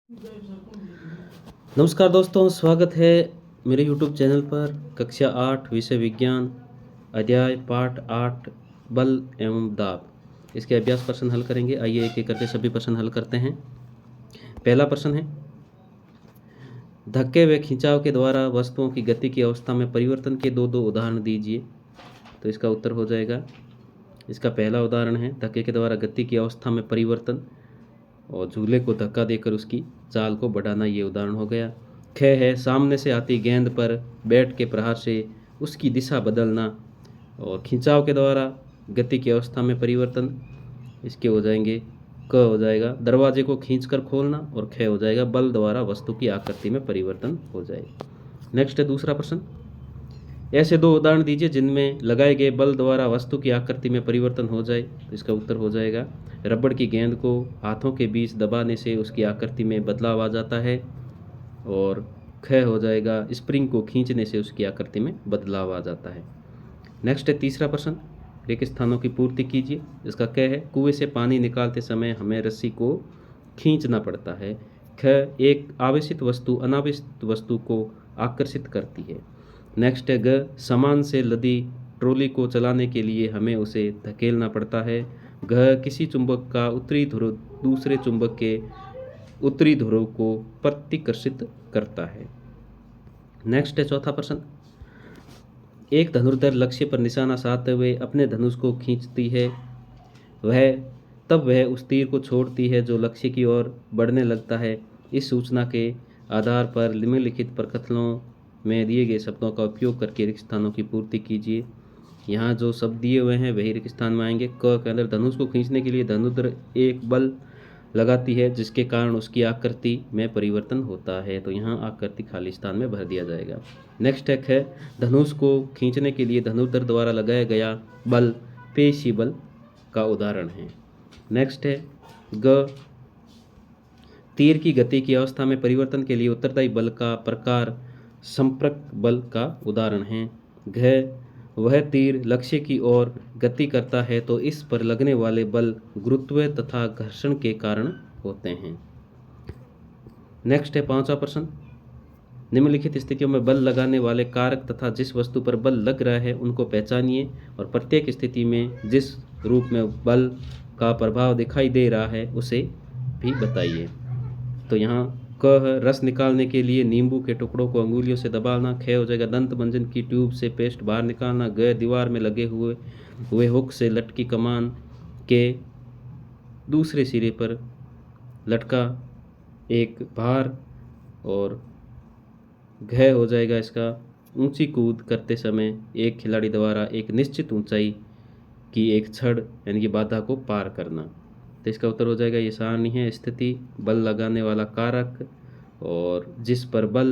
नमस्कार दोस्तों, स्वागत है मेरे YouTube चैनल पर। कक्षा 8 विषय विज्ञान अध्याय पाठ 8 बल एवं दाब, इसके अभ्यास प्रश्न हल करेंगे। आइए एक एक करके सभी प्रश्न हल करते हैं। पहला प्रश्न है, धक्के व खिंचाव के द्वारा वस्तुओं की गति की अवस्था में परिवर्तन के दो दो उदाहरण दीजिए। तो इसका उत्तर हो जाएगा, इसका पहला उदाहरण है धक्के के द्वारा गति की अवस्था में परिवर्तन और झूले को धक्का देकर उसकी चाल को बढ़ाना, ये उदाहरण हो गया। ख है, सामने से आती गेंद पर बैट के प्रहार से उसकी दिशा बदलना और खिंचाव के द्वारा गति की अवस्था में परिवर्तन, इसके हो जाएंगे क हो जाएगा दरवाजे को खींचकर खोलना और ख हो जाएगा बल द्वारा वस्तु की आकृति में परिवर्तन हो जाएगा। नेक्स्ट है दूसरा प्रश्न, ऐसे दो उदाहरण दीजिए जिनमें लगाए गए बल द्वारा वस्तु की आकृति में परिवर्तन हो जाए। तो इसका उत्तर हो जाएगा, रबड़ की गेंद को हाथों के बीच दबाने से उसकी आकृति में बदलाव आ जाता है और ख हो जाएगा स्प्रिंग को खींचने से उसकी आकृति में बदलाव आ जाता है। नेक्स्ट है तीसरा प्रश्न, रिक्त स्थानों की पूर्ति कीजिए। इसका क है, कुएं से पानी निकालते समय हमें रस्सी को खींचना पड़ता है। ख, एक आवेशित वस्तु अनावेशित वस्तु को आकर्षित करती है। नेक्स्ट है ग, सामान से लदी ट्रॉली को चलाने के लिए हमें उसे धकेलना पड़ता है। घ, किसी चुंबक का उत्तरी ध्रुव दूसरे चुंबक के उत्तरी ध्रुव को प्रतिकर्षित करता है। नेक्स्ट है चौथा प्रश्न, एक धनुर्धर लक्ष्य पर निशाना साधते हुए अपने धनुष को खींचती है, वह उस तीर को छोड़ती है जो लक्ष्य की ओर बढ़ने लगता है। इस सूचना के आधार पर निम्नलिखित प्रकथनों में दिए गए शब्दों का उपयोग करके रिक्त स्थानों की पूर्ति कीजिए। यहाँ जो शब्द दिए हुए हैं वही रिक्त स्थान में आएंगे। क के अंदर धनुष को खींचने के लिए धनुर्धर एक बल लगाती है जिसके कारण उसकी आकृति में परिवर्तन होता है, तो यहाँ आकृति खाली स्थान में भर दिया जाएगा। नेक्स्ट है, धनुष को खींचने के लिए धनुर्धर द्वारा लगाया गया बल पेशी बल का उदाहरण है। नेक्स्ट है ग, तीर की गति की अवस्था में परिवर्तन के लिए उत्तरदायी बल का प्रकार संपर्क बल का उदाहरण है। घ, वह तीर लक्ष्य की ओर गति करता है तो इस पर लगने वाले बल गुरुत्व तथा घर्षण के कारण होते हैं। नेक्स्ट है पांचवा प्रश्न, निम्नलिखित स्थितियों में बल लगाने वाले कारक तथा जिस वस्तु पर बल लग रहा है उनको पहचानिए और प्रत्येक स्थिति में जिस रूप में बल का प्रभाव दिखाई दे रहा है उसे भी बताइए। तो यहाँ क, रस निकालने के लिए नींबू के टुकड़ों को अंगुलियों से दबाना। ख हो जाएगा दंत मंजन की ट्यूब से पेस्ट बाहर निकालना। ग, दीवार में लगे हुए हुक से लटकी कमान के दूसरे सिरे पर लटका एक भार। और घ हो जाएगा इसका, ऊंची कूद करते समय एक खिलाड़ी द्वारा एक निश्चित ऊंचाई की एक छड़ यानी कि बाधा को पार करना। तो इसका उत्तर हो जाएगा, ये सारणी है, स्थिति, बल लगाने वाला कारक और जिस पर बल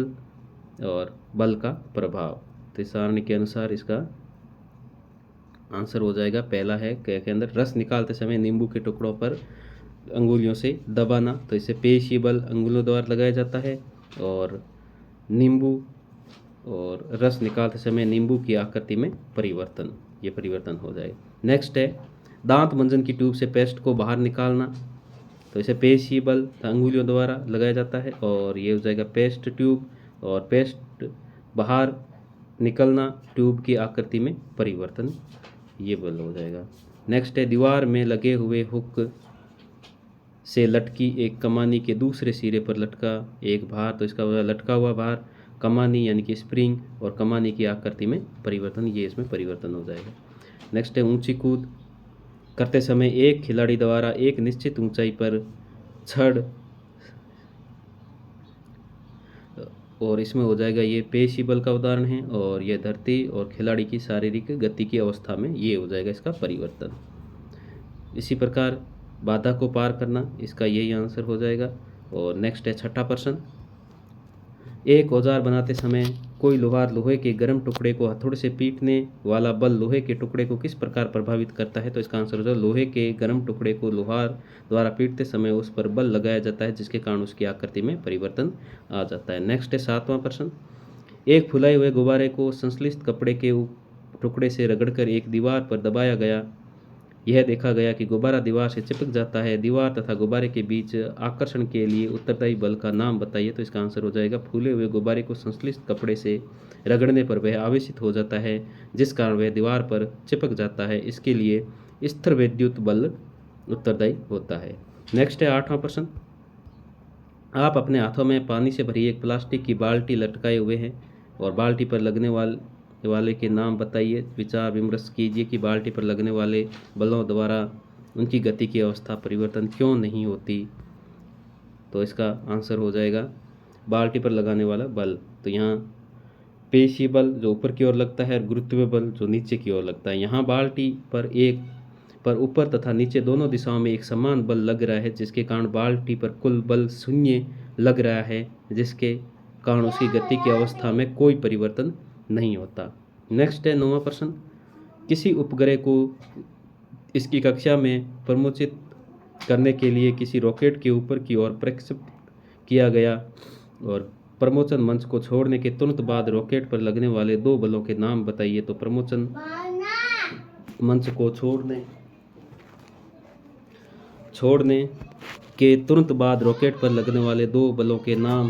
और बल का प्रभाव। तो इस सारणी के अनुसार इसका आंसर हो जाएगा पहला है क के अंदर, रस निकालते समय नींबू के टुकड़ों पर अंगुलियों से दबाना। तो इसे पेशी बल अंगुलियों द्वारा लगाया जाता है और नींबू और रस निकालते समय नींबू की आकृति में परिवर्तन, ये परिवर्तन हो जाएगा। नेक्स्ट है दांत मंजन की ट्यूब से पेस्ट को बाहर निकालना। तो इसे पेशी बल अंगुलियों द्वारा लगाया जाता है और ये हो जाएगा पेस्ट ट्यूब, और पेस्ट बाहर निकलना, ट्यूब की आकृति में परिवर्तन, ये बल हो जाएगा। नेक्स्ट है दीवार में लगे हुए हुक से लटकी एक कमानी के दूसरे सिरे पर लटका एक भार। तो इसका लटका हुआ भार, कमानी यानी कि स्प्रिंग और कमानी की आकृति में परिवर्तन, ये इसमें परिवर्तन हो जाएगा। नेक्स्ट है ऊंची कूद करते समय एक खिलाड़ी द्वारा एक निश्चित ऊंचाई पर छड़, और इसमें हो जाएगा ये पेशी बल का उदाहरण है और यह धरती और खिलाड़ी की शारीरिक गति की अवस्था में ये हो जाएगा इसका परिवर्तन। इसी प्रकार बाधा को पार करना, इसका यही आंसर हो जाएगा। और नेक्स्ट है छठा प्रश्न, एक औजार बनाते समय कोई लोहार लोहे के गर्म टुकड़े को हथौड़े से पीटने वाला बल लोहे के टुकड़े को किस प्रकार प्रभावित करता है। तो इसका आंसर हो जाएगा, लोहे के गर्म टुकड़े को लोहार द्वारा पीटते समय उस पर बल लगाया जाता है जिसके कारण उसकी आकृति में परिवर्तन आ जाता है। नेक्स्ट है सातवां प्रश्न, एक फुलाए हुए गुब्बारे को संश्लिष्ट कपड़े के टुकड़े से रगड़कर एक दीवार पर दबाया गया यह देखा गया कि गुब्बारा दीवार से चिपक जाता है। दीवार तथा गुब्बारे के बीच आकर्षण के लिए उत्तरदायी बल का नाम बताइए। तो इसका आंसर हो जाएगा फूले हुए गुब्बारे को संश्लिष्ट कपड़े से रगड़ने पर वह आवेशित हो जाता है, जिस कारण वह दीवार पर चिपक जाता है। इसके लिए स्थिर विद्युत बल उत्तरदायी होता है। नेक्स्ट है 8वां प्रश्न। आप अपने हाथों में पानी से भरी एक प्लास्टिक की बाल्टी लटकाए हुए हैं और बाल्टी पर लगने वाले के नाम बताइए। विचार विमर्श कीजिए कि बाल्टी पर लगने वाले बलों द्वारा उनकी गति की अवस्था परिवर्तन क्यों नहीं होती। तो इसका आंसर हो जाएगा बाल्टी पर लगाने वाला बल। तो यहाँ पेशी बल जो ऊपर की ओर लगता है और गुरुत्वीय बल जो नीचे की ओर लगता है। यहाँ बाल्टी पर ऊपर तथा नीचे दोनों दिशाओं में एक समान बल लग रहा है, जिसके कारण बाल्टी पर कुल बल 0 लग रहा है, जिसके कारण उसकी गति की अवस्था में कोई परिवर्तन नहीं होता। नेक्स्ट है 9वां प्रश्न। किसी उपग्रह को इसकी कक्षा में प्रमोचित करने के लिए किसी रॉकेट के ऊपर की ओर प्रक्षेपित किया गया और प्रमोचन मंच को छोड़ने के तुरंत बाद रॉकेट पर लगने वाले 2 बलों के नाम बताइए। तो प्रमोचन मंच को छोड़ने के तुरंत बाद रॉकेट पर लगने वाले 2 बलों के नाम,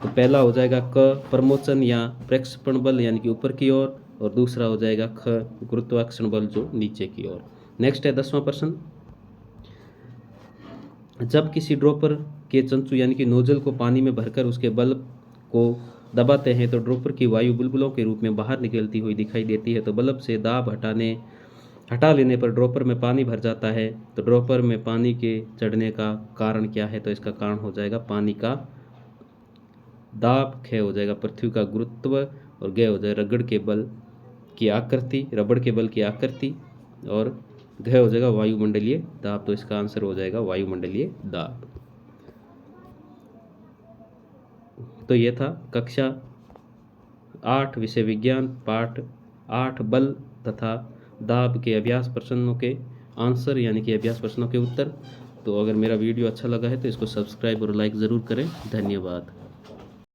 तो पहला हो जाएगा क प्रमोचन या प्रक्षेपण बल यानी कि ऊपर की ओर, और दूसरा हो जाएगा ख गुरुत्वाकर्षण बल जो नीचे की ओर। नेक्स्ट है 10वां प्रश्न। जब किसी ड्रॉपर के चंचू यानी कि नोजल को पानी में भरकर उसके बल्ब को दबाते हैं तो ड्रॉपर की वायु बुलबुलों के रूप में बाहर निकलती हुई दिखाई देती है। तो बल्ब से दाब हटा लेने पर ड्रॉपर में पानी भर जाता है। तो ड्रॉपर में पानी के चढ़ने का कारण क्या है। तो इसका कारण हो जाएगा पानी का दाब, ख हो जाएगा पृथ्वी का गुरुत्व, और ग हो जाएगा रबड़ के बल की आकृति, और घ हो जाएगा वायुमंडलीय दाब। तो इसका आंसर हो जाएगा वायुमंडलीय दाब। तो ये था कक्षा 8 विषय विज्ञान पाठ 8 बल तथा दाब के अभ्यास प्रश्नों के आंसर यानी कि अभ्यास प्रश्नों के उत्तर। तो अगर मेरा वीडियो अच्छा लगा है तो इसको सब्सक्राइब और लाइक ज़रूर करें। धन्यवाद।